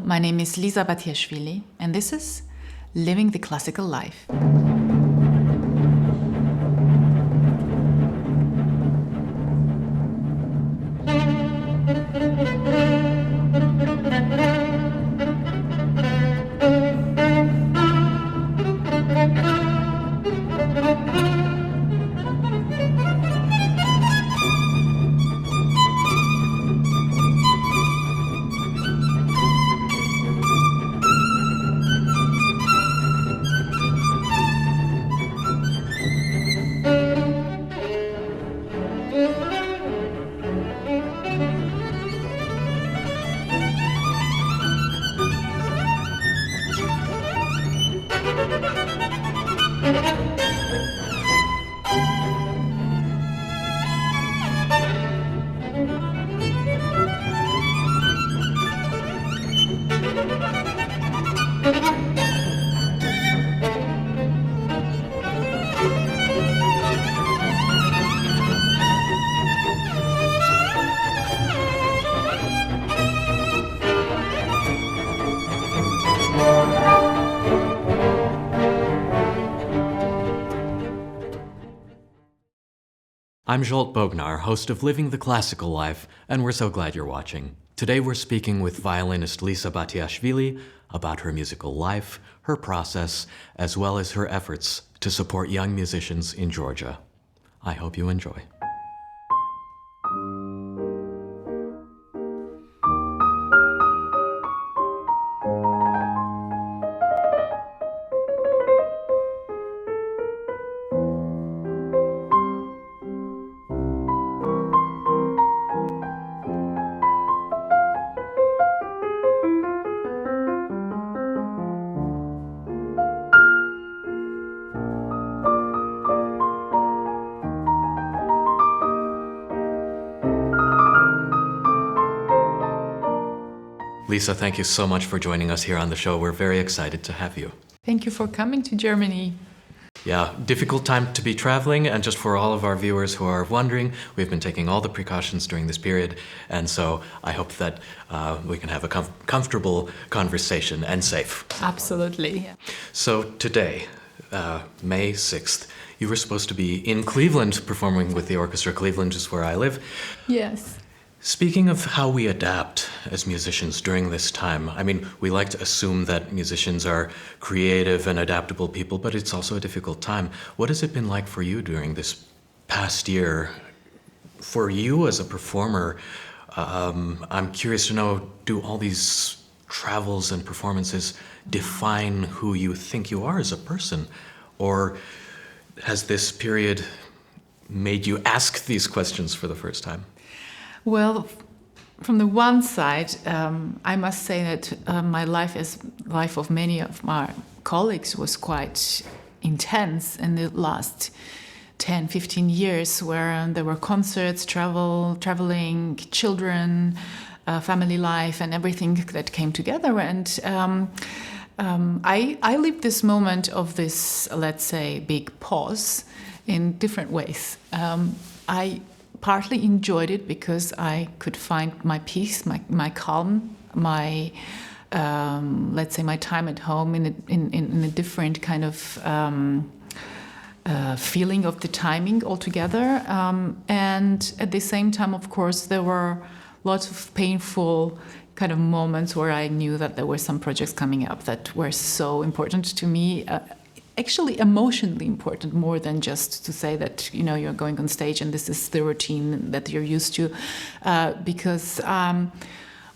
my name is Lisa Batiashvili, and this is Living the Classical Life. I'm Zsolt Bognár, host of Living the Classical Life, and we're so glad you're watching. Today we're speaking with violinist Lisa Batiashvili about her musical life, her process, as well as her efforts to support young musicians in Georgia. I hope you enjoy. Lisa, thank you so much for joining us here on the show. We're very excited to have you. Thank you for coming to Germany. Yeah, difficult time to be traveling, and just for all of our viewers who are wondering, we've been taking all the precautions during this period, and so I hope that we can have a comfortable conversation and safe. Absolutely. Yeah. So today, May 6th, you were supposed to be in Cleveland performing with the orchestra. Cleveland is where I live. Yes. Speaking of how we adapt as musicians during this time, I mean, we like to assume that musicians are creative and adaptable people, but it's also a difficult time. What has it been like for you during this past year? For you as a performer, I'm curious to know, do all these travels and performances define who you think you are as a person? Or has this period made you ask these questions for the first time? Well, from the one side, I must say that my life, as life of many of my colleagues, was quite intense in the last 10, 15 years, where there were concerts, traveling, children, family life, and everything that came together. And I lived this moment of this, let's say, big pause in different ways. I partly enjoyed it because I could find my peace, my calm, my let's say my time at home in a different kind of feeling of the timing altogether. And at the same time, of course, there were lots of painful kind of moments where I knew that there were some projects coming up that were so important to me. Actually emotionally important, more than just to say that, you know, you're going on stage and this is the routine that you're used to, because I'm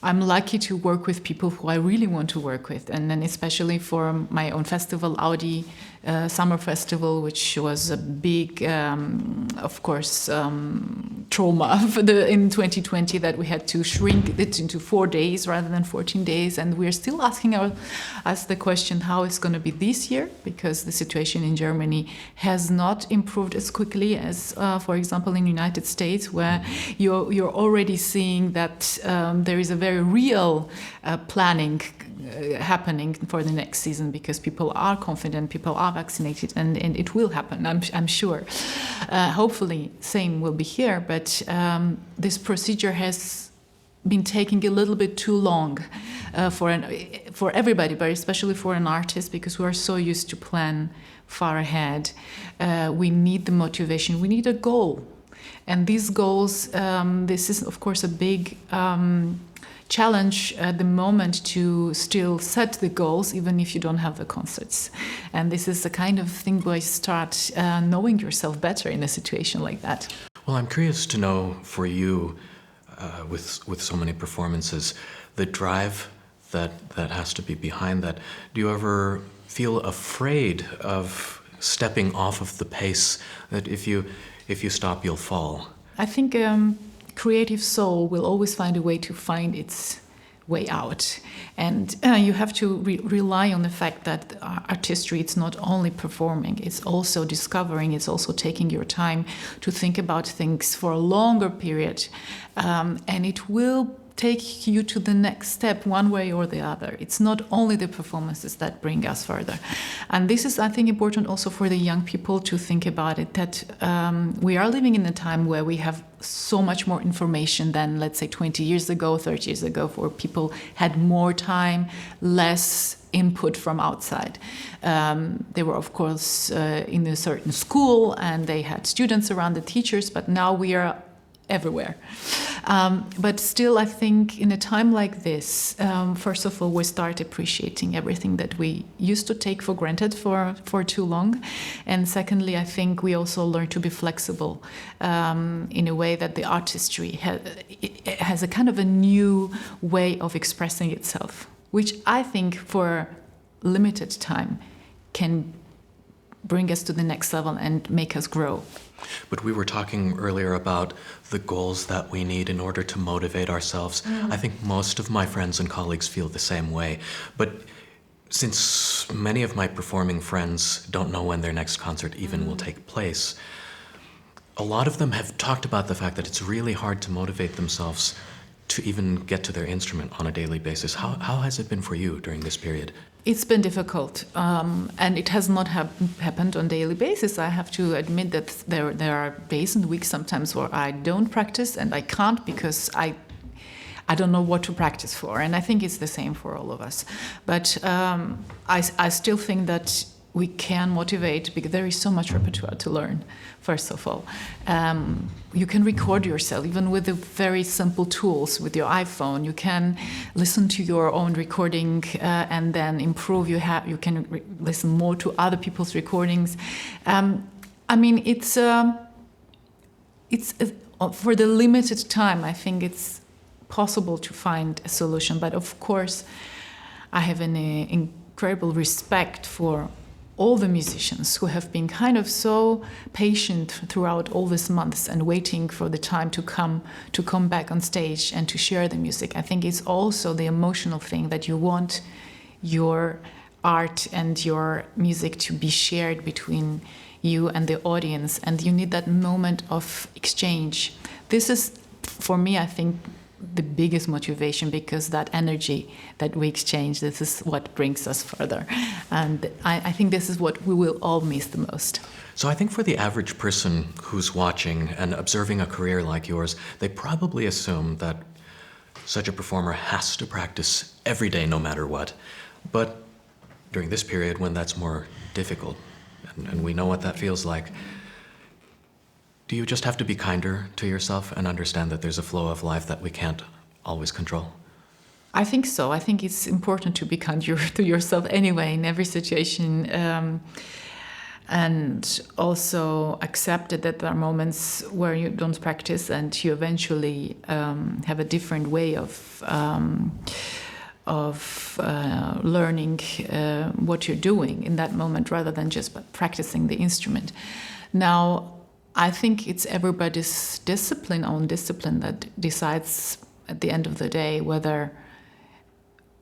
lucky to work with people who I really want to work with, and then especially for my own festival, Audi Summer Festival, which was a big, of course, trauma in 2020, that we had to shrink it into 4 days rather than 14 days, and we're still asking us the question how it's going to be this year, because the situation in Germany has not improved as quickly as, for example, in the United States, where you're already seeing that there is a very real planning happening for the next season, because people are confident, people are vaccinated, and it will happen, I'm sure. Hopefully same will be here, but this procedure has been taking a little bit too long for everybody, but especially for an artist, because we are so used to plan far ahead. We need the motivation. We need a goal. And these goals, this is, of course, a big challenge at the moment to still set the goals, even if you don't have the concerts. And this is the kind of thing where you start knowing yourself better in a situation like that. Well, I'm curious to know for you, with so many performances, the drive that has to be behind that. Do you ever feel afraid of stepping off of the pace, that if you stop, you'll fall? I think creative soul will always find a way to find its way out. And you have to rely on the fact that artistry, it's not only performing, it's also discovering, it's also taking your time to think about things for a longer period. And it will take you to the next step one way or the other. It's not only the performances that bring us further. And this is, I think, important also for the young people to think about it, that we are living in a time where we have so much more information than, let's say, 20 years ago, 30 years ago, where people had more time, less input from outside. They were, of course, in a certain school and they had students around the teachers, but now we are everywhere. But still, I think in a time like this, first of all, we start appreciating everything that we used to take for granted for too long. And secondly, I think we also learn to be flexible in a way that the artistry has a kind of a new way of expressing itself, which I think for limited time can bring us to the next level and make us grow. But we were talking earlier about the goals that we need in order to motivate ourselves. I think most of my friends and colleagues feel the same way. But since many of my performing friends don't know when their next concert even will take place, a lot of them have talked about the fact that it's really hard to motivate themselves to even get to their instrument on a daily basis. How has it been for you during this period? It's been difficult, and it has not happened on a daily basis. I have to admit that there are days and weeks sometimes where I don't practice, and I can't because I don't know what to practice for. And I think it's the same for all of us. But I still think that we can motivate because there is so much repertoire to learn, first of all. You can record yourself, even with the very simple tools with your iPhone. You can listen to your own recording and then improve. You can listen more to other people's recordings. I mean, it's for the limited time, I think it's possible to find a solution. But of course, I have an incredible respect for all the musicians who have been kind of so patient throughout all these months and waiting for the time to come back on stage and to share the music. I think it's also the emotional thing that you want your art and your music to be shared between you and the audience, and you need that moment of exchange. This is, for me, I think, the biggest motivation, because that energy that we exchange, this is what brings us further. And I think this is what we will all miss the most. So I think for the average person who's watching and observing a career like yours, they probably assume that such a performer has to practice every day no matter what. But during this period when that's more difficult, and we know what that feels like, do you just have to be kinder to yourself and understand that there's a flow of life that we can't always control? I think so. I think it's important to be kinder to yourself anyway in every situation, and also accept that there are moments where you don't practice and you eventually have a different way of learning what you're doing in that moment rather than just practicing the instrument. Now, I think it's everybody's own discipline that decides at the end of the day whether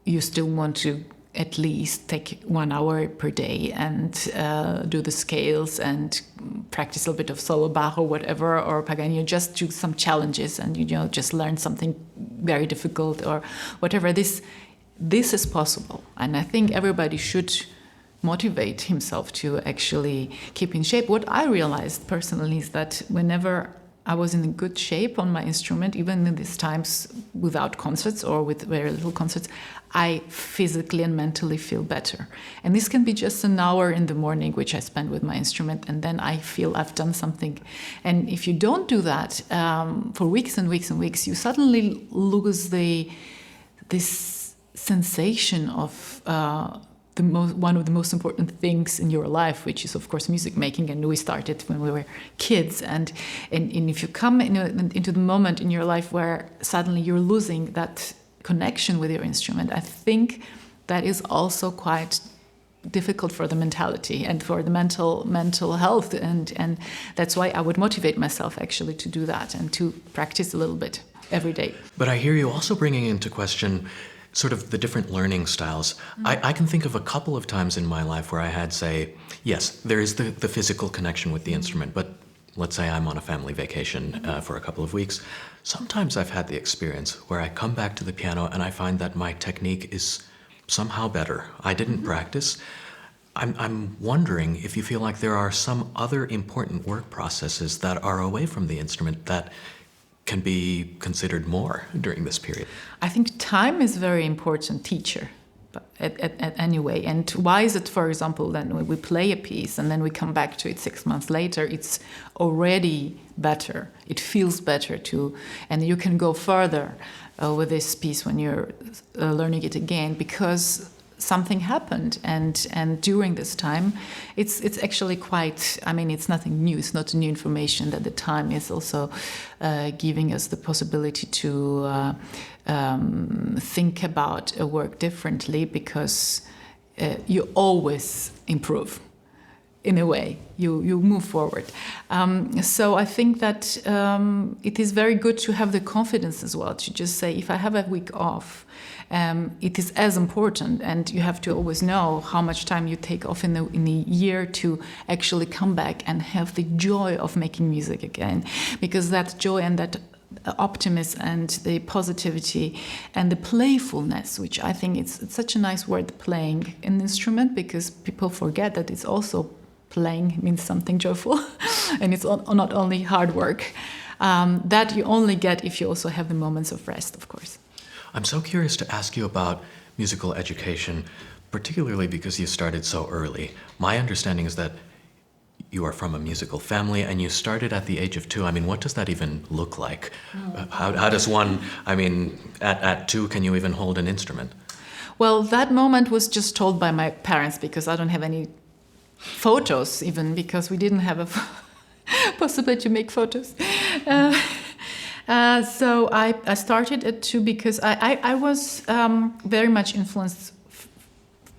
you still want to at least take 1 hour per day and do the scales and practice a little bit of solo Bach or whatever, or Paganini, just do some challenges and just learn something very difficult or whatever. This is possible, and I think everybody should motivate himself to actually keep in shape. What I realized personally is that whenever I was in good shape on my instrument, even in these times without concerts or with very little concerts, I physically and mentally feel better. And this can be just an hour in the morning, which I spend with my instrument, and then I feel I've done something. And if you don't do that for weeks and weeks and weeks, you suddenly lose this sensation of one of the most important things in your life, which is, of course, music making. And we started when we were kids. And if you come into the moment in your life where suddenly you're losing that connection with your instrument, I think that is also quite difficult for the mentality and for the mental health. And that's why I would motivate myself actually to do that and to practice a little bit every day. But I hear you also bringing into question sort of the different learning styles. I can think of a couple of times in my life where I had, say, yes, there is the physical connection with the instrument, but let's say I'm on a family vacation for a couple of weeks. Sometimes I've had the experience where I come back to the piano and I find that my technique is somehow better. I didn't practice. I'm wondering if you feel like there are some other important work processes that are away from the instrument that can be considered more during this period. I think time is a very important teacher, anyway. And why is it, for example, that when we play a piece and then we come back to it 6 months later, it's already better. It feels better too, and you can go further with this piece when you're learning it again because something happened, and during this time, it's actually quite. I mean, it's nothing new. It's not new information. That the time is also giving us the possibility to think about a work differently because you always improve. In a way, you move forward. So I think that it is very good to have the confidence as well to just say, if I have a week off, it is as important, and you have to always know how much time you take off in the year to actually come back and have the joy of making music again, because that joy and that optimism and the positivity and the playfulness, which I think it's such a nice word, playing an instrument, because people forget that it's also playing means something joyful and it's not only hard work. That you only get if you also have the moments of rest, of course. I'm so curious to ask you about musical education, particularly because you started so early. My understanding is that you are from a musical family and you started at the age of 2. I mean, what does that even look like? How does one, I mean, at 2, can you even hold an instrument? Well, that moment was just told by my parents, because I don't have any photos even, because we didn't have a possibility to make photos. So I started at 2 because I was very much influenced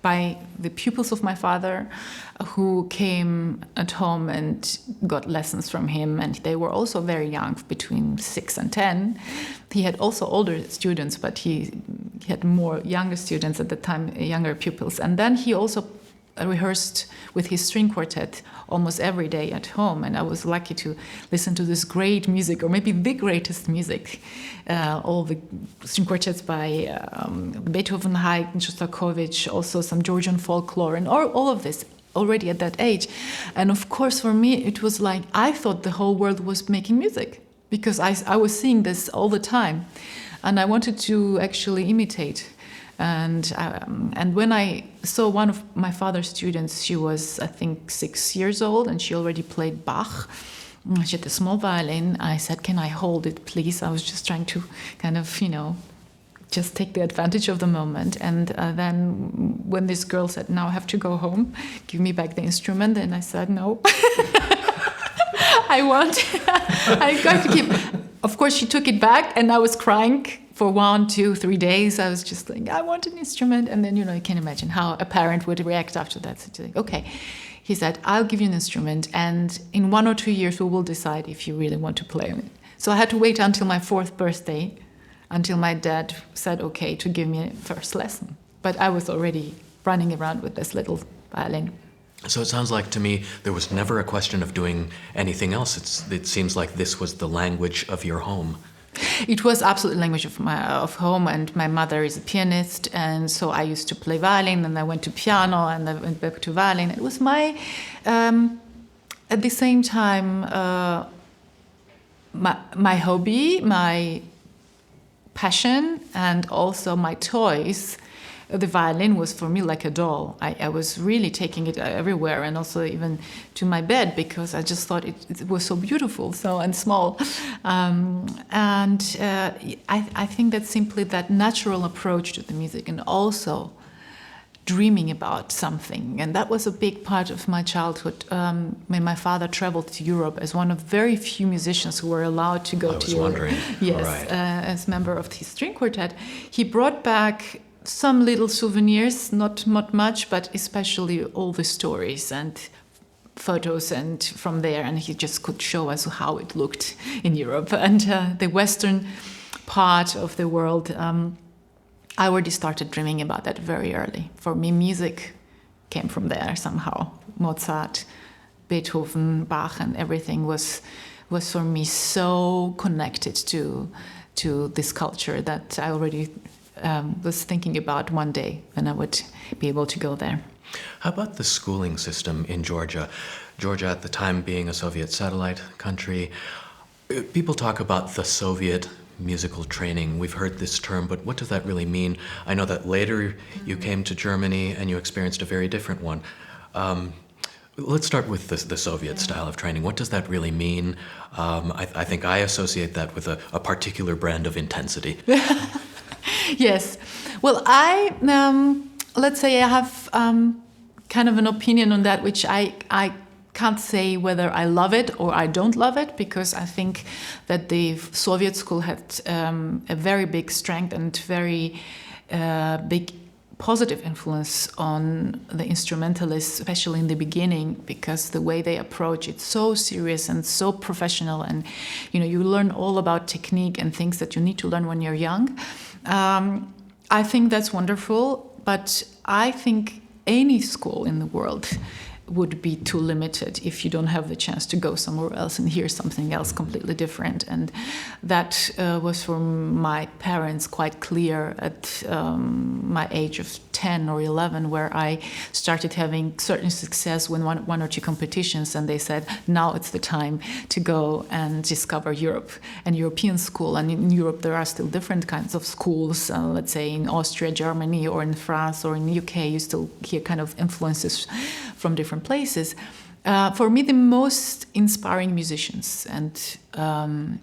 by the pupils of my father, who came at home and got lessons from him, and they were also very young, between 6 and 10. He had also older students, but he had more younger students at the time, younger pupils. And then he also rehearsed with his string quartet almost every day at home, and I was lucky to listen to this great music, or maybe the greatest music, all the string quartets by Beethoven, Haydn, Shostakovich, also some Georgian folklore, and all of this already at that age. And of course, for me, it was like I thought the whole world was making music, because I was seeing this all the time, and I wanted to actually imitate. And when I saw one of my father's students, she was, I think, 6 years old, and she already played Bach. She had a small violin. I said, "Can I hold it, please?" I was just trying to kind of, just take the advantage of the moment. And then when this girl said, "Now I have to go home, give me back the instrument," and I said, "No, I'm going to keep." Of course, she took it back, and I was crying for 1, 2, 3 days. I was just like, I want an instrument. And then, you can imagine how a parent would react after that. So like, okay. He said, "I'll give you an instrument, and in 1 or 2 years, we will decide if you really want to play on it." So I had to wait until my 4th birthday, until my dad said, okay, to give me a first lesson. But I was already running around with this little violin. So it sounds like to me there was never a question of doing anything else. It seems like this was the language of your home. It was absolutely language of home, and my mother is a pianist, and so I used to play violin, and I went to piano, and I went back to violin. It was my, at the same time, my hobby, my passion, and also my toys. The violin was for me like a doll. I was really taking it everywhere, and also even to my bed, because I just thought it was so beautiful, and small. I think that simply that natural approach to the music, and also dreaming about something. And that was a big part of my childhood. When my father traveled to Europe as one of very few musicians who were allowed to go to Europe. Wondering. Yes, right. As member of his string quartet, he brought back some little souvenirs, not much, but especially all the stories and photos, and from there, and he just could show us how it looked in Europe and the Western part of the world. I already started dreaming about that very early. For me, music came from there somehow. Mozart, Beethoven, Bach, and everything was for me so connected to this culture that I already was thinking about one day when I would be able to go there. How about the schooling system in Georgia? Georgia at the time being a Soviet satellite country. People talk about the Soviet musical training. We've heard this term, but what does that really mean? I know that later you came to Germany and you experienced a very different one. Let's start with the Soviet style of training. What does that really mean? I think I associate that with a particular brand of intensity. Yes. Well, let's say I have kind of an opinion on that, which I can't say whether I love it or I don't love it, because I think that the Soviet school had a very big strength and very big positive influence on the instrumentalists, especially in the beginning, because the way they approach it, so serious and so professional, and you learn all about technique and things that you need to learn when you're young. I think that's wonderful, but I think any school in the world would be too limited if you don't have the chance to go somewhere else and hear something else completely different. And that was for my parents quite clear at my age of 10 or 11, where I started having certain success with one or two competitions, and they said, now it's the time to go and discover Europe and European school. And in Europe there are still different kinds of schools. Let's say in Austria, Germany, or in France, or in the UK, you still hear kind of influences from different places. For me, the most inspiring musicians and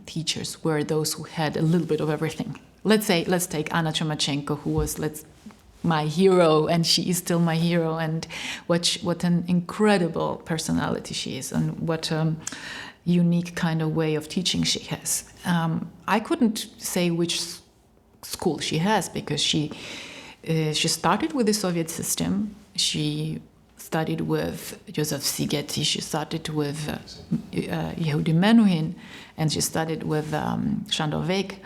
teachers were those who had a little bit of everything. Let's take Anna Chumachenco, who was my hero, and she is still my hero, and what an incredible personality she is, and what unique kind of way of teaching she has. I couldn't say which school she has, because she started with the Soviet system. She studied with Joseph Szigeti, she started with Yehudi Menuhin, and she studied with Sándor Vég.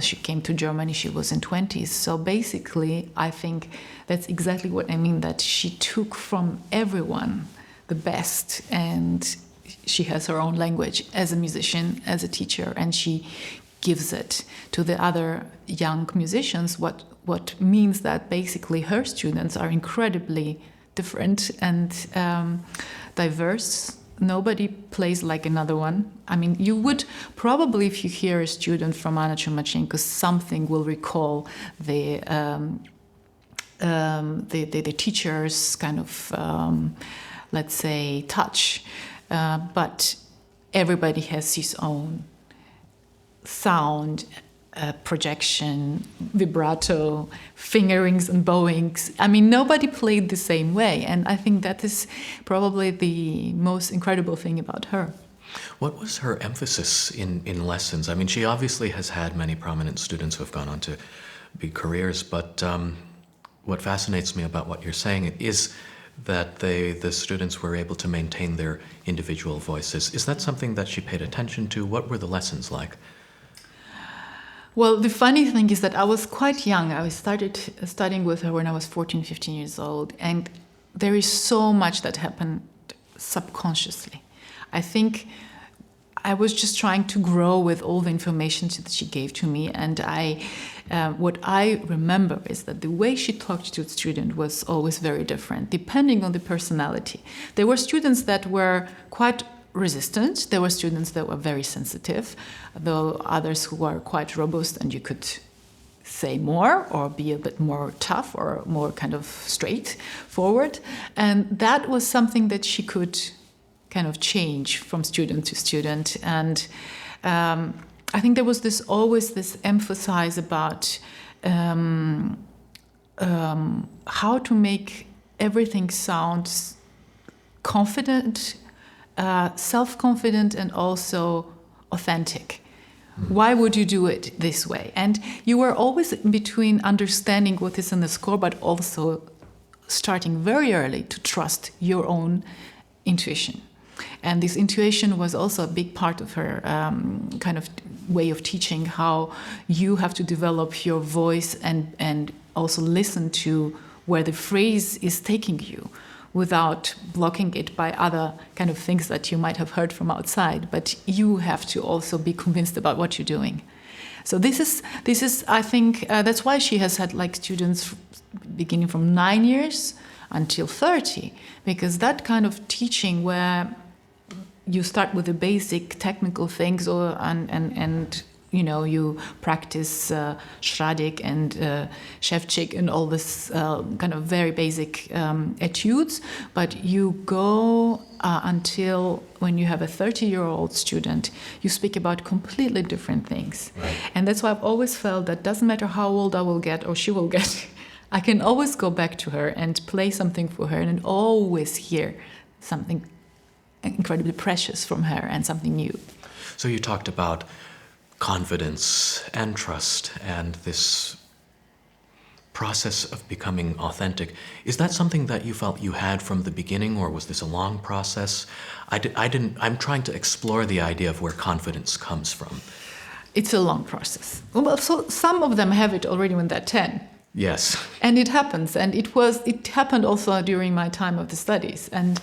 She came to Germany, she was in 20s. So basically, I think that's exactly what I mean, that she took from everyone the best, and she has her own language as a musician, as a teacher, and she gives it to the other young musicians, what means that basically her students are incredibly different and diverse. Nobody plays like another one. I mean, you would probably, if you hear a student from Anna Chumachenko, something will recall the teacher's kind of, let's say, touch. But everybody has his own sound, projection, vibrato, fingerings and bowings. I mean, nobody played the same way, and I think that is probably the most incredible thing about her. What was her emphasis in lessons? I mean, she obviously has had many prominent students who have gone on to big careers, but what fascinates me about what you're saying is that the students were able to maintain their individual voices. Is that something that she paid attention to? What were the lessons like? Well, the funny thing is that I was quite young. I started studying with her when I was 14, 15 years old. And there is so much that happened subconsciously. I think I was just trying to grow with all the information that she gave to me. And what I remember is that the way she talked to a student was always very different, depending on the personality. There were students that were quite resistant. There were students that were very sensitive, though others who were quite robust, and you could say more or be a bit more tough or more kind of straightforward. And that was something that she could kind of change from student to student. And I think there was always this emphasis about how to make everything sound confident, self-confident, and also authentic. Why would you do it this way? And you were always in between understanding what is in the score, but also starting very early to trust your own intuition. And this intuition was also a big part of her kind of way of teaching, how you have to develop your voice and also listen to where the phrase is taking you, without blocking it by other kind of things that you might have heard from outside. But you have to also be convinced about what you're doing. So this is I think, that's why she has had like students beginning from 9 years until 30, because that kind of teaching where you start with the basic technical things, and you know, you practice Schradik and Shevchik and all this kind of very basic etudes, but you go until when you have a 30-year-old student, you speak about completely different things. Right. And that's why I've always felt that doesn't matter how old I will get or she will get, I can always go back to her and play something for her and always hear something incredibly precious from her and something new. So you talked about confidence and trust and this process of becoming authentic. Is that something that you felt you had from the beginning, or was this a long process? I'm trying to explore the idea of where confidence comes from. It's a long process. Well, so some of them have it already when they're 10. Yes. And it happens. And it happened also during my time of the studies. And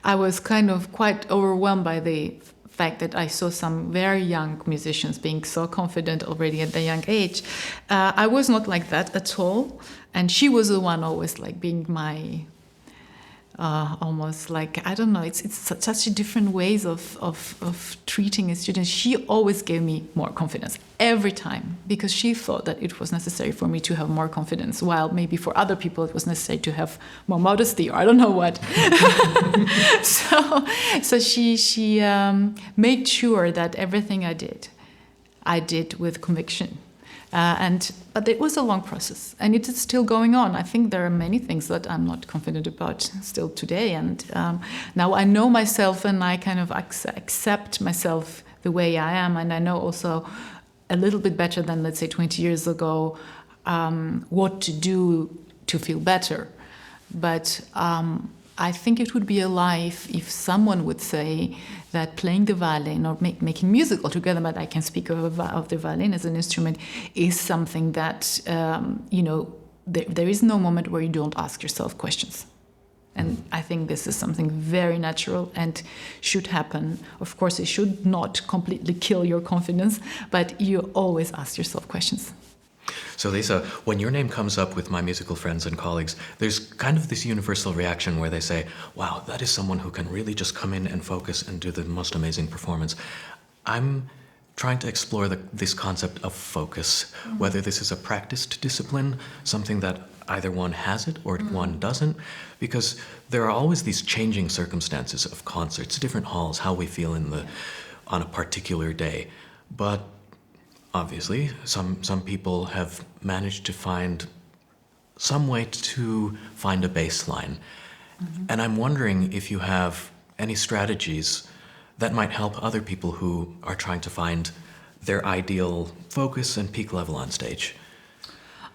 I was kind of quite overwhelmed by the fact that I saw some very young musicians being so confident already at the young age. I was not like that at all. And she was the one always like being my, almost like, I don't know, it's such a different ways of treating a student. She always gave me more confidence every time, because she thought that it was necessary for me to have more confidence, while maybe for other people it was necessary to have more modesty, or I don't know what. So she made sure that everything I did with conviction. But it was a long process, and it is still going on. I think there are many things that I'm not confident about still today, and now I know myself, and I kind of accept myself the way I am, and I know also a little bit better than, let's say, 20 years ago, what to do to feel better. But I think it would be a lie if someone would say that playing the violin or making music altogether, but I can speak of the violin as an instrument, is something that, there is no moment where you don't ask yourself questions. And I think this is something very natural and should happen. Of course, it should not completely kill your confidence, but you always ask yourself questions. So Lisa, when your name comes up with my musical friends and colleagues, there's kind of this universal reaction where they say, wow, that is someone who can really just come in and focus and do the most amazing performance. I'm trying to explore this concept of focus, whether this is a practiced discipline, something that either one has it or one doesn't, because there are always these changing circumstances of concerts, different halls, how we feel on a particular day. But obviously, some people have managed to find some way to find a baseline. Mm-hmm. And I'm wondering if you have any strategies that might help other people who are trying to find their ideal focus and peak level on stage.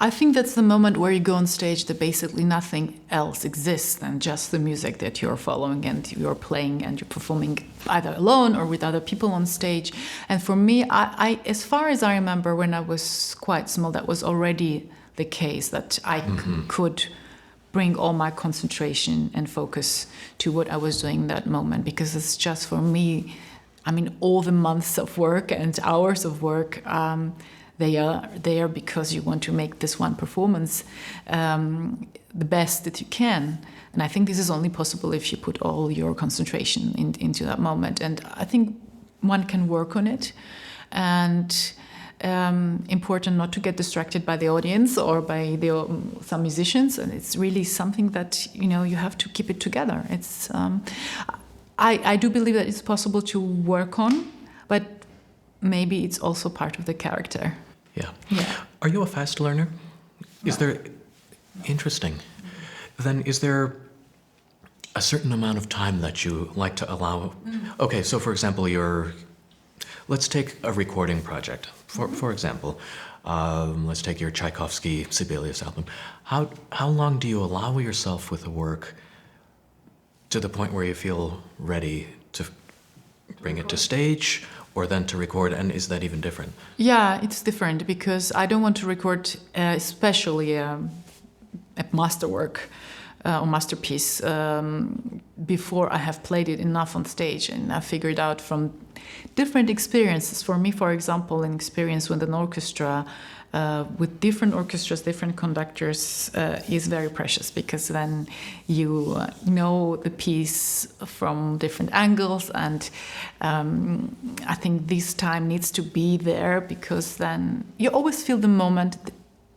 I think that's the moment where you go on stage that basically nothing else exists than just the music that you're following and you're playing and you're performing either alone or with other people on stage. And for me, I as far as I remember, when I was quite small, that was already the case, that I could bring all my concentration and focus to what I was doing that moment, because it's just for me, I mean, all the months of work and hours of work, They are there because you want to make this one performance the best that you can. And I think this is only possible if you put all your concentration into that moment. And I think one can work on it. And important not to get distracted by the audience or by some musicians. And it's really something that, you have to keep it together. It's I do believe that it's possible to work on, but maybe it's also part of the character. Yeah. Yeah. Are you a fast learner? Is there... Interesting. Then is there a certain amount of time that you like to allow? Okay, so for example, let's take a recording project. For example, let's take your Tchaikovsky Sibelius album. How long do you allow yourself with the work to the point where you feel ready to bring it to stage, or then to record, and is that even different? Yeah, it's different because I don't want to record especially a masterwork or masterpiece before I have played it enough on stage and I figured out from different experiences. For me, for example, an experience with an orchestra, with different orchestras, different conductors, is very precious because then you know the piece from different angles, and I think this time needs to be there because then you always feel the moment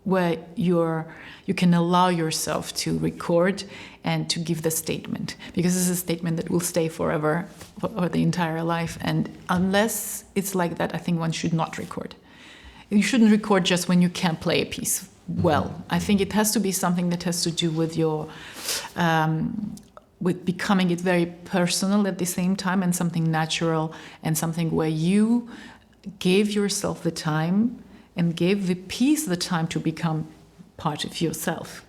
where you can allow yourself to record and to give the statement, because it's a statement that will stay forever, for the entire life. And unless it's like that, I think one should not record. You shouldn't record just when you can't play a piece well. I think it has to be something that has to do with your, with becoming it very personal at the same time, and something natural, and something where you gave yourself the time and gave the piece the time to become part of yourself.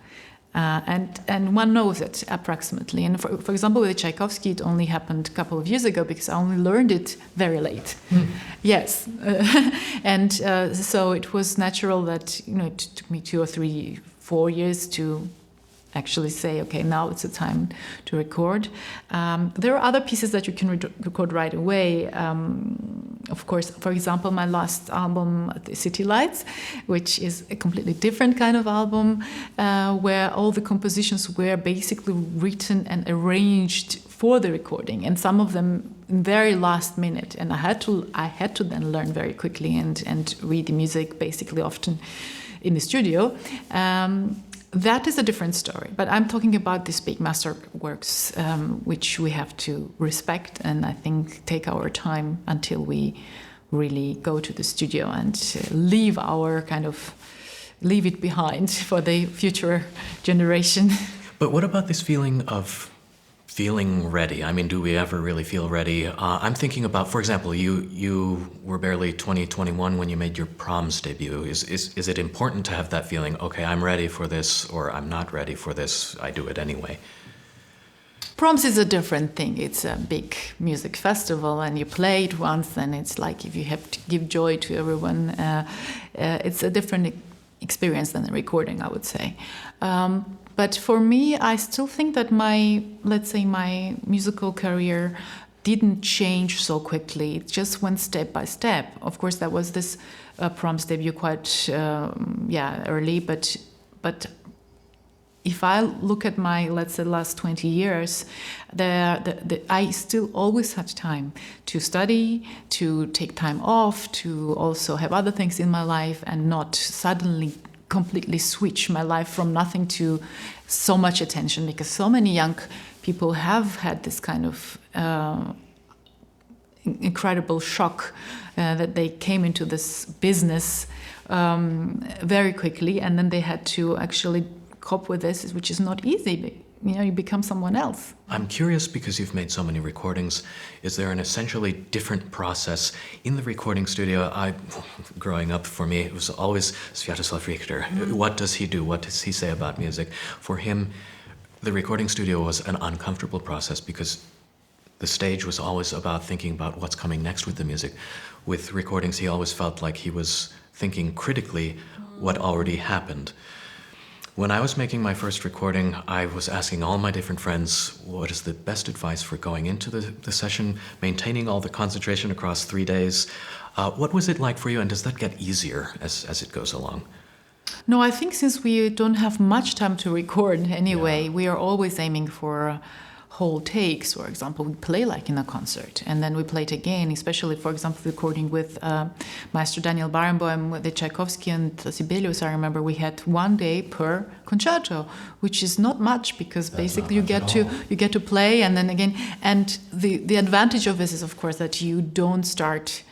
And one knows it approximately. And for example, with Tchaikovsky, it only happened a couple of years ago because I only learned it very late. Yes. And so it was natural that, it took me 2 or 3, 4 years to actually say, okay, now it's the time to record. There are other pieces that you can record right away. Of course, for example, my last album, City Lights, which is a completely different kind of album, where all the compositions were basically written and arranged for the recording, and some of them in very last minute. And I had to then learn very quickly and read the music basically often in the studio. That is a different story, but I'm talking about these big masterworks, which we have to respect and I think take our time until we really go to the studio and leave it behind for the future generation. But what about this feeling of feeling ready? I mean, do we ever really feel ready? I'm thinking about, for example, you were barely 20, 21 when you made your Brahms debut. Is it important to have that feeling, okay, I'm ready for this, or I'm not ready for this, I do it anyway? Brahms is a different thing. It's a big music festival and you play it once and it's like if you have to give joy to everyone. It's a different experience than a recording, I would say. But for me, I still think that my musical career didn't change so quickly. It just went step by step. Of course, there was this Brahms debut quite early, but if I look at my, let's say, last 20 years, I still always had time to study, to take time off, to also have other things in my life and not suddenly completely switch my life from nothing to so much attention, because so many young people have had this kind of incredible shock that they came into this business very quickly, and then they had to actually cope with this, which is not easy. You become someone else. I'm curious because you've made so many recordings. Is there an essentially different process in the recording studio? Growing up, for me, it was always Sviatoslav Richter. What does he do? What does he say about music? For him, the recording studio was an uncomfortable process because the stage was always about thinking about what's coming next with the music. With recordings, he always felt like he was thinking critically what already happened. When I was making my first recording, I was asking all my different friends, what is the best advice for going into the session, maintaining all the concentration across 3 days? What was it like for you, and does that get easier as it goes along? No, I think since we don't have much time to record anyway, we are always aiming for whole takes. For example, we play like in a concert, and then we play it again, especially, for example, recording with Maestro Daniel Barenboim, with the Tchaikovsky and Sibelius. I remember we had 1 day per concerto, which is not much, because basically you get to play and then again. And the advantage of this is, of course, that you don't start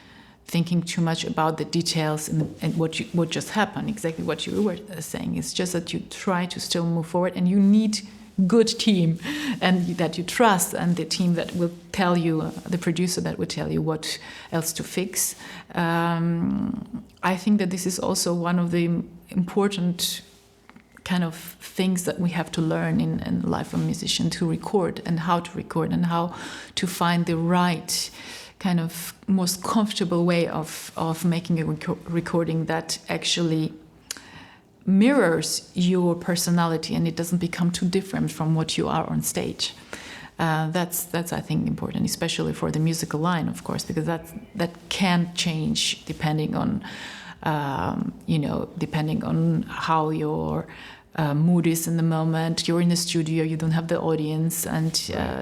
thinking too much about the details and what just happened, exactly what you were saying. It's just that you try to still move forward, and you need good team and that you trust, and the team that will tell you, the producer that will tell you what else to fix. I think that this is also one of the important kind of things that we have to learn in the life of a musician, to record and how to find the right kind of most comfortable way of making a recording that actually mirrors your personality and it doesn't become too different from what you are on stage. That's I think important, especially for the musical line, of course, because that can change depending on depending on how your mood is in the moment. You're in the studio, you don't have the audience, and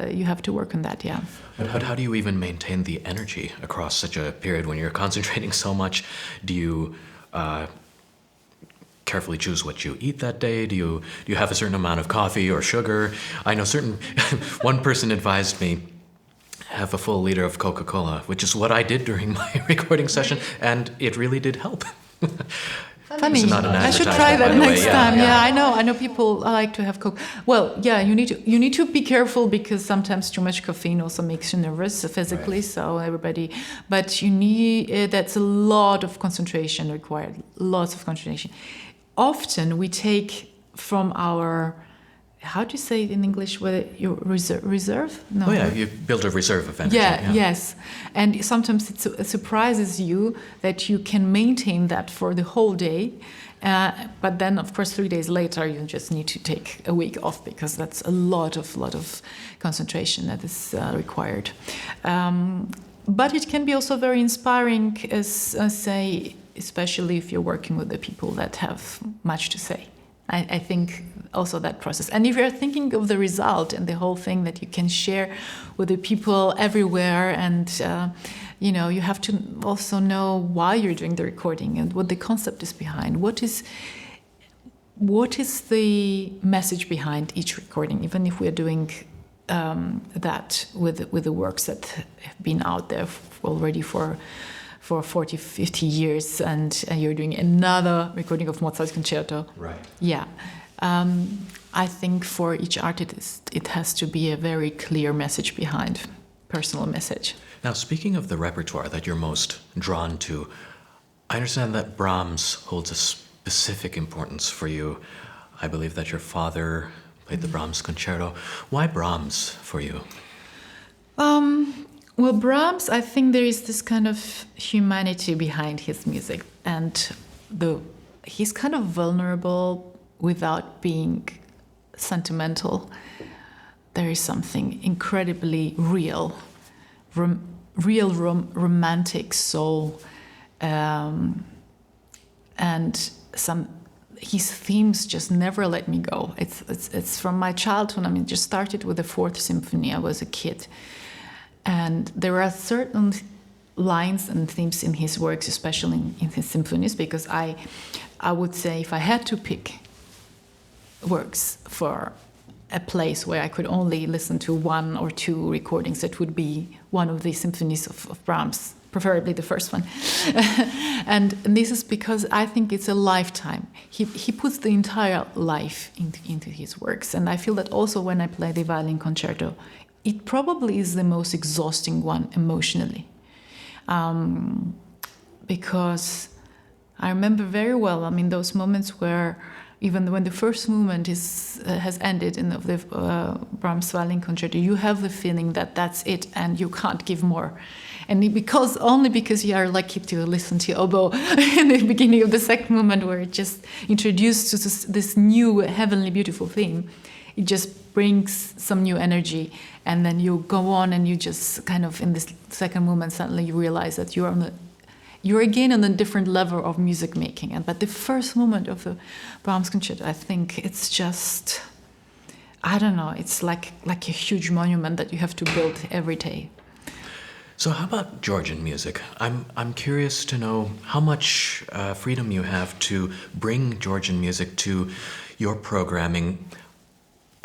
you have to work on that. Yeah. But how do you even maintain the energy across such a period when you're concentrating so much? Do you carefully choose what you eat that day? Do you have a certain amount of coffee or sugar? I know one person advised me have a full liter of Coca-Cola, which is what I did during my recording session, and it really did help. Funny. I should try that next time. Yeah, I know people like to have Coke. Well, yeah, you need to be careful, because sometimes too much caffeine also makes you nervous physically. Right. So everybody, but you need that's a lot of concentration required. Lots of concentration. Often we take from our, how do you say it in English? Whether you reserve? No. Oh yeah, you build a reserve of energy. Yeah, yes. And sometimes it surprises you that you can maintain that for the whole day. But then, of course, 3 days later, you just need to take a week off, because that's a lot of concentration that is required. But it can be also very inspiring, say, especially if you're working with the people that have much to say. I think also that process. And if you're thinking of the result and the whole thing that you can share with the people everywhere, and you have to also know why you're doing the recording and what the concept is behind. What is the message behind each recording? Even if we're doing that with the works that have been out there already for 40, 50 years, and you're doing another recording of Mozart's concerto. Right. Yeah. I think for each artist, it has to be a very clear message behind, personal message. Now, speaking of the repertoire that you're most drawn to, I understand that Brahms holds a specific importance for you. I believe that your father played the Brahms concerto. Why Brahms for you? Well, Brahms, I think there is this kind of humanity behind his music, and he's kind of vulnerable without being sentimental. There is something incredibly real, romantic soul, and his themes just never let me go. It's from my childhood. I mean, it just started with the Fourth Symphony. I was a kid. And there are certain lines and themes in his works, especially in his symphonies, because I would say if I had to pick works for a place where I could only listen to 1 or 2 recordings, it would be one of the symphonies of Brahms, preferably the first one. And this is because I think it's a lifetime. He puts the entire life into his works. And I feel that also when I play the violin concerto, it probably is the most exhausting one emotionally. Because I remember very well, those moments where even when the first movement has ended in the Brahms violin concerto, you have the feeling that that's it and you can't give more. And only because you are lucky to listen to oboe in the beginning of the second movement, where it just introduced to this new heavenly beautiful theme, it just brings some new energy. And then you go on and you just kind of, in this second movement, suddenly you realize that you're again on a different level of music making. But the first movement of the Brahms concerto, I think it's just, I don't know, it's like a huge monument that you have to build every day. So how about Georgian music? I'm curious to know how much freedom you have to bring Georgian music to your programming.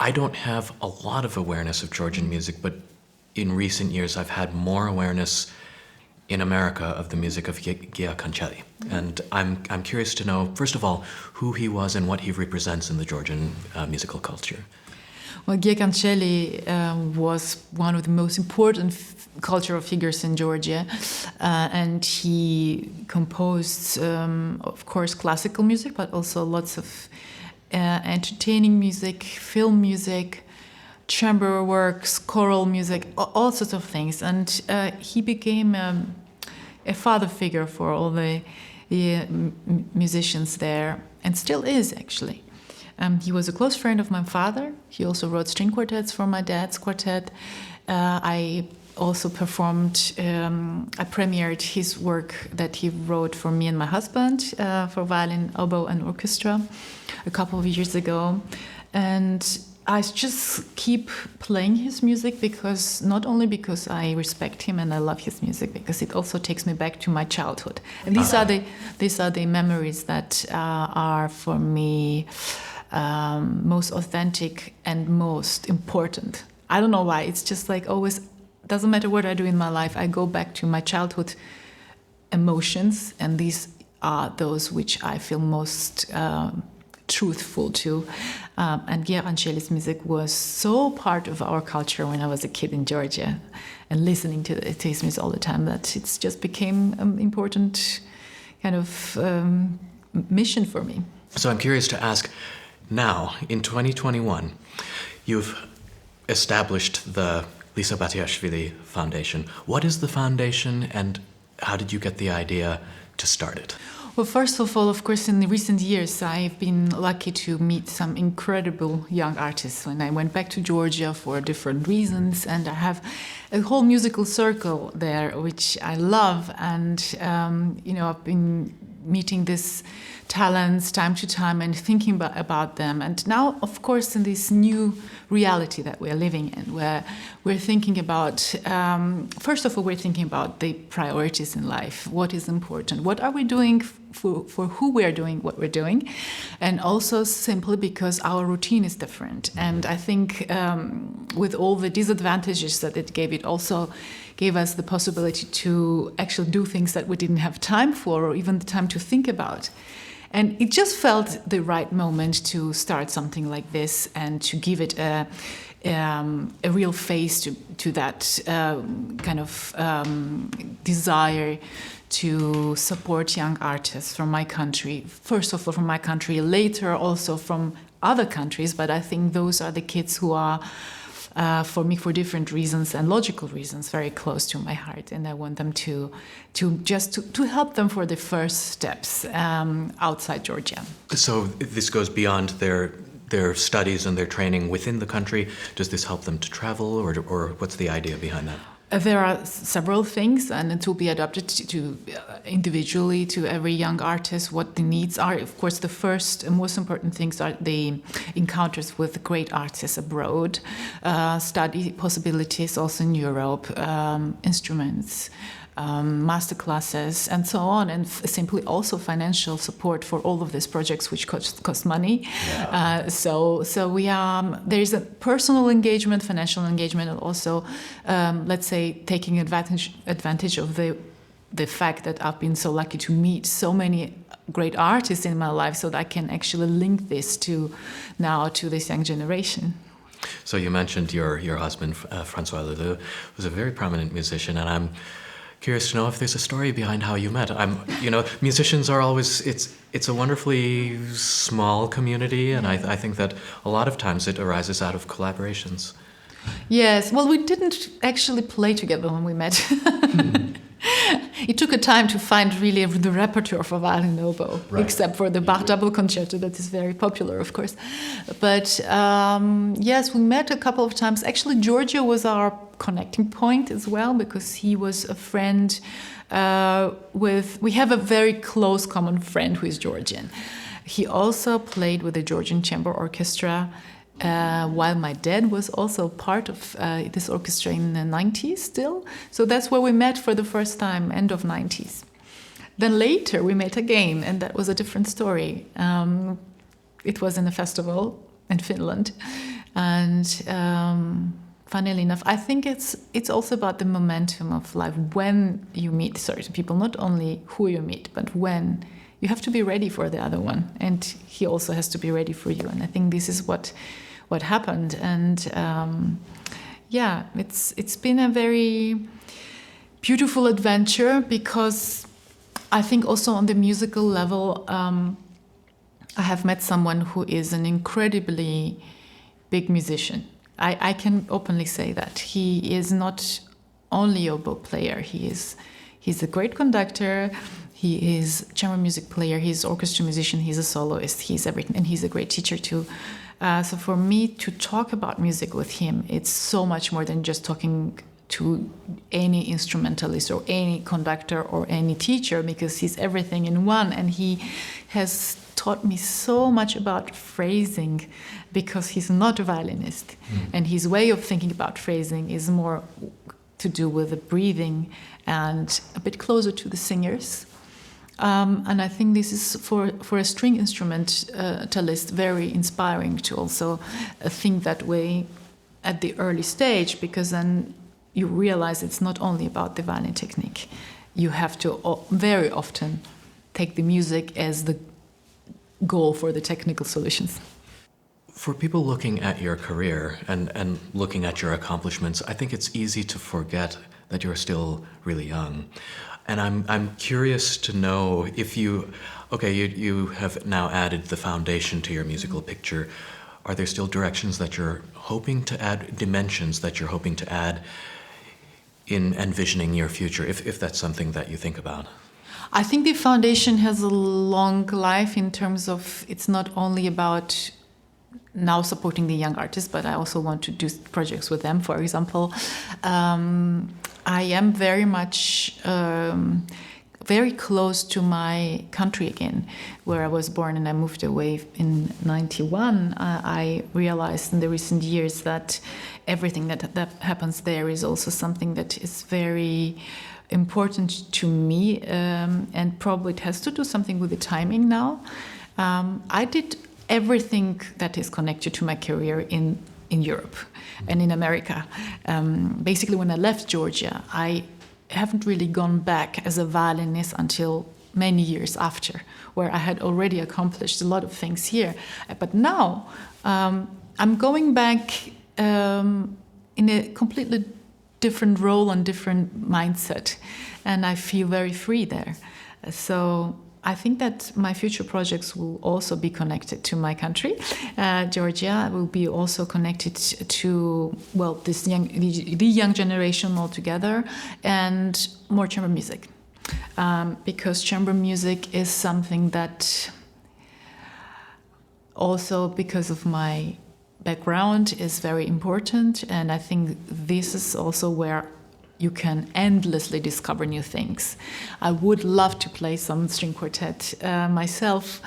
I don't have a lot of awareness of Georgian music, but in recent years I've had more awareness in America of the music of Chumachenco. And I'm curious to know, first of all, who he was and what he represents in the Georgian musical culture. Well, Chumachenco was one of the most important cultural figures in Georgia, and he composed, of course, classical music, but also lots of entertaining music, film music, chamber works, choral music, all sorts of things. And he became a father figure for all the musicians there, and still is, actually. He was a close friend of my father. He also wrote string quartets for my dad's quartet. I also performed, I premiered his work that he wrote for me and my husband for violin, oboe, and orchestra a couple of years ago. And I just keep playing his music because, not only because I respect him and I love his music, because it also takes me back to my childhood. And these are the memories that are for me most authentic and most important. I don't know why. It's just like always, doesn't matter what I do in my life, I go back to my childhood emotions, and these are those which I feel most truthful to. And Chumachenco's music was so part of our culture when I was a kid in Georgia, and listening to his music all the time, that it's just became an important kind of mission for me. So I'm curious to ask, now, in 2021, you've established the Lisa Batiashvili Foundation. What is the foundation, and how did you get the idea to start it? Well, first of all, of course, in the recent years, I've been lucky to meet some incredible young artists when I went back to Georgia for different reasons, and I have a whole musical circle there, which I love, and I've been meeting these talents time to time and thinking about them. And now, of course, in this new reality that we're living in, where we're thinking about, first of all, we're thinking about the priorities in life. What is important? What are we doing for who we're doing what we're doing? And also simply because our routine is different. And I think with all the disadvantages that it gave, it also gave us the possibility to actually do things that we didn't have time for, or even the time to think about. And it just felt the right moment to start something like this and to give it a real face to that kind of desire to support young artists from my country. First of all, from my country, later also from other countries. But I think those are the kids who are, for me, for different reasons and logical reasons, very close to my heart. And I want them to help them for the first steps outside Georgia. So this goes beyond their studies and their training within the country. Does this help them to travel, or what's the idea behind that? There are several things, and it will be adapted to individually to every young artist what the needs are. Of course, the first and most important things are the encounters with great artists abroad, study possibilities also in Europe, instruments, master classes, and so on, and simply also financial support for all of these projects, which cost money. Yeah. So we are, there is a personal engagement, financial engagement, and also, let's say, taking advantage of the fact that I've been so lucky to meet so many great artists in my life, so that I can actually link this to this young generation. So you mentioned your husband, Francois Leleux, was a very prominent musician, and I'm curious to know if there's a story behind how you met. Musicians are always, it's a wonderfully small community, and I think that a lot of times it arises out of collaborations. Yes, well, we didn't actually play together when we met. It took a time to find really the repertoire for violin and oboe, Right. except for the Bach double concerto that is very popular, of course. But yes, we met a couple of times. Actually, Georgia was our connecting point as well, because he was a friend we have a very close common friend who is Georgian. He also played with the Georgian Chamber Orchestra, while my dad was also part of this orchestra in the 90s still. So that's where we met for the first time, end of 90s. Then later we met again, and that was a different story. It was in a festival in Finland. And funnily enough, I think it's also about the momentum of life. When you meet certain people, not only who you meet, but when. You have to be ready for the other one, and he also has to be ready for you. And I think this is what happened. And it's been a very beautiful adventure, because I think also on the musical level, I have met someone who is an incredibly big musician. I can openly say that. He is not only a oboe player. He's a great conductor. He is chamber music player. He's orchestra musician. He's a soloist. He's everything, and he's a great teacher too. So for me to talk about music with him, it's so much more than just talking to any instrumentalist or any conductor or any teacher, because he's everything in one. And he has taught me so much about phrasing, because he's not a violinist. And his way of thinking about phrasing is more to do with the breathing and a bit closer to the singers. And I think this is for a string instrumentalist very inspiring to also think that way at the early stage, because then you realize it's not only about the violin technique. You have to very often take the music as the goal for the technical solutions. For people looking at your career and looking at your accomplishments, I think it's easy to forget that you're still really young. And I'm curious to know if you have now added the foundation to your musical picture. Are there still directions that you're hoping to add, dimensions that you're hoping to add in envisioning your future, if that's something that you think about? I think the foundation has a long life in terms of it's not only about now supporting the young artists, but I also want to do projects with them. For example, I am very much very close to my country again, where I was born, and I moved away in 91. I realized in the recent years that everything that happens there is also something that is very important to me, and probably it has to do something with the timing now. I did everything that is connected to my career in Europe and in America. Basically, when I left Georgia, I haven't really gone back as a violinist until many years after, where I had already accomplished a lot of things here. But now I'm going back in a completely different role and different mindset, and I feel very free there. So I think that my future projects will also be connected to my country. Georgia will be also connected to, well, the young generation altogether, and more chamber music. Because chamber music is something that also, because of my background, is very important. And I think this is also where you can endlessly discover new things. I would love to play some string quartet myself.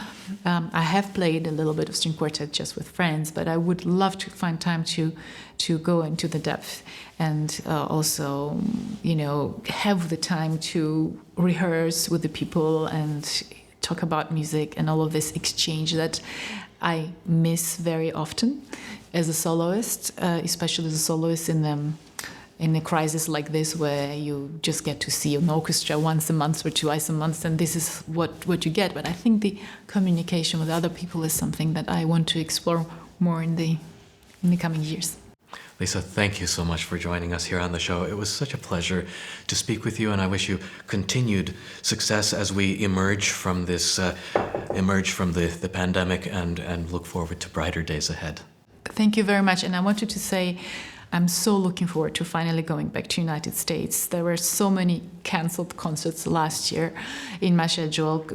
I have played a little bit of string quartet just with friends, but I would love to find time to go into the depth and also, have the time to rehearse with the people and talk about music and all of this exchange that I miss very often as a soloist, especially as a soloist in a crisis like this, where you just get to see an orchestra once a month or twice a month, and this is what you get. But I think the communication with other people is something that I want to explore more in the coming years. Lisa, thank you so much for joining us here on the show. It was such a pleasure to speak with you, and I wish you continued success as we emerge from this, the pandemic, and look forward to brighter days ahead. Thank you very much. And I wanted to say, I'm so looking forward to finally going back to United States. There were so many canceled concerts last year in my schedule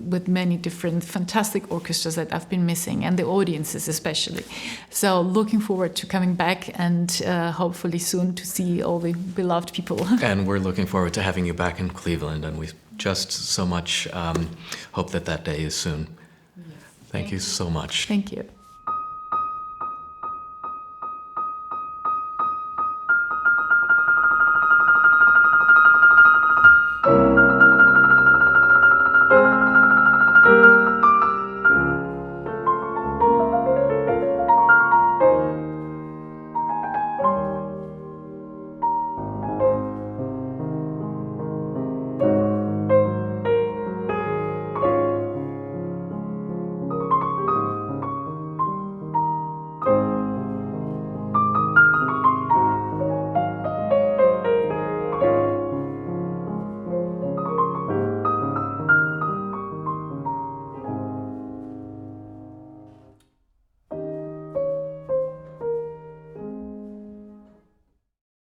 with many different fantastic orchestras that I've been missing, and the audiences especially. So looking forward to coming back and hopefully soon to see all the beloved people. And we're looking forward to having you back in Cleveland, and we just so much hope that day is soon. Yes. Thank you so much. Thank you.